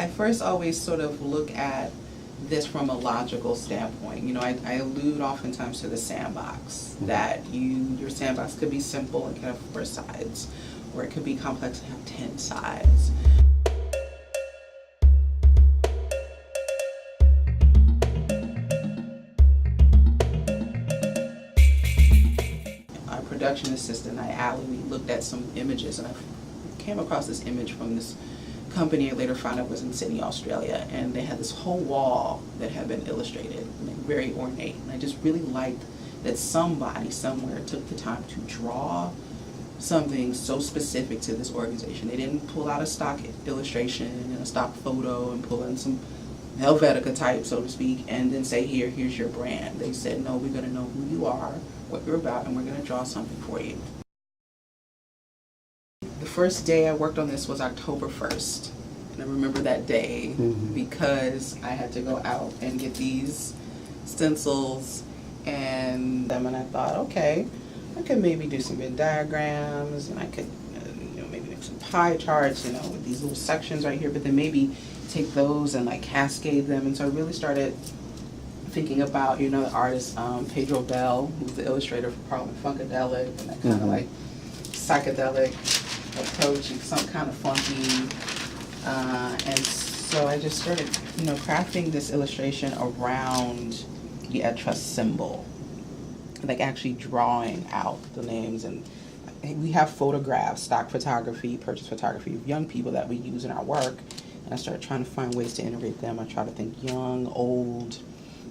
I first always sort of look at this from a logical standpoint. You know, I allude oftentimes to the sandbox, that your sandbox could be simple and can have 4 sides, or it could be complex and have 10 sides. Our production assistant, we looked at some images, and I came across this image from this company I later found out was in Sydney, Australia, and they had this whole wall that had been illustrated, like very ornate. And I just really liked that somebody somewhere took the time to draw something so specific to this organization. They didn't pull out a stock illustration and a stock photo and pull in some Helvetica type, so to speak, and then say, here's your brand. They said, no, we're going to know who you are, what you're about, and we're going to draw something for you. The first day I worked on this was October 1st, and I remember that day because I had to go out and get these stencils, and I thought, okay, I could maybe do some Venn diagrams, and I could maybe make some pie charts, with these little sections right here, but then maybe take those and like cascade them. And so I really started thinking about, the artist Pedro Bell, who's the illustrator for Parliament Funkadelic, and that kind of like psychedelic approach and some kind of funky, and so I just started crafting this illustration around the trust symbol, like actually drawing out the names. And we have photographs, stock photography, purchase photography of young people that we use in our work, and I started trying to find ways to integrate them. I try to think young, old,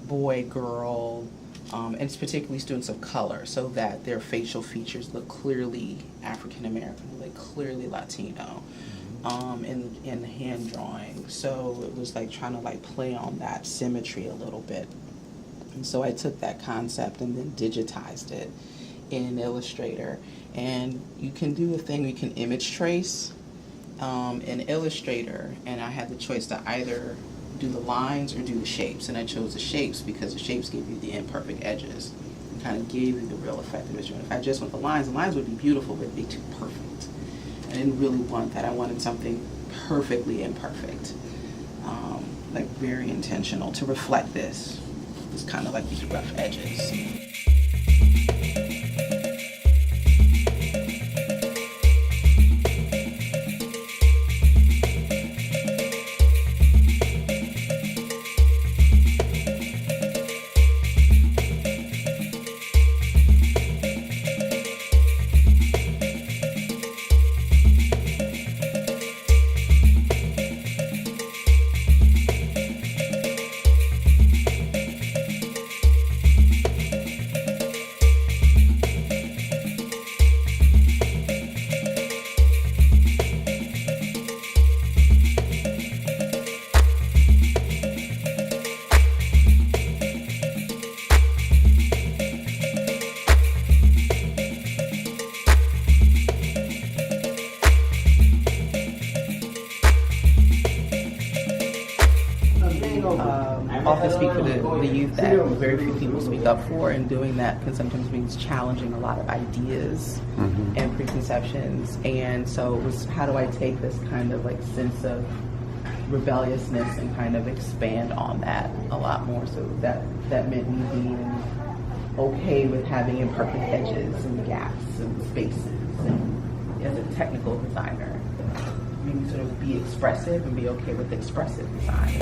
boy, girl, and it's particularly students of color, so that their facial features look clearly African American, like clearly Latino, in the hand drawing. So it was like trying to like play on that symmetry a little bit. And so I took that concept and then digitized it in Illustrator. And you can do a thing, you can image trace in Illustrator, and I had the choice to either do the lines or do the shapes, and I chose the shapes because the shapes give you the imperfect edges and kind of gave you the real effect of it. If I just went the lines would be beautiful, but it'd be too perfect. I didn't really want that. I wanted something perfectly imperfect, like very intentional to reflect this. It's kind of like these rough edges. Often speak for the youth that very few people speak up for, and doing that can sometimes means challenging a lot of ideas and preconceptions. And so it was, how do I take this kind of like sense of rebelliousness and kind of expand on that a lot more? So that meant me being okay with having imperfect edges and gaps and spaces, and as a technical designer, maybe sort of be expressive and be okay with expressive design.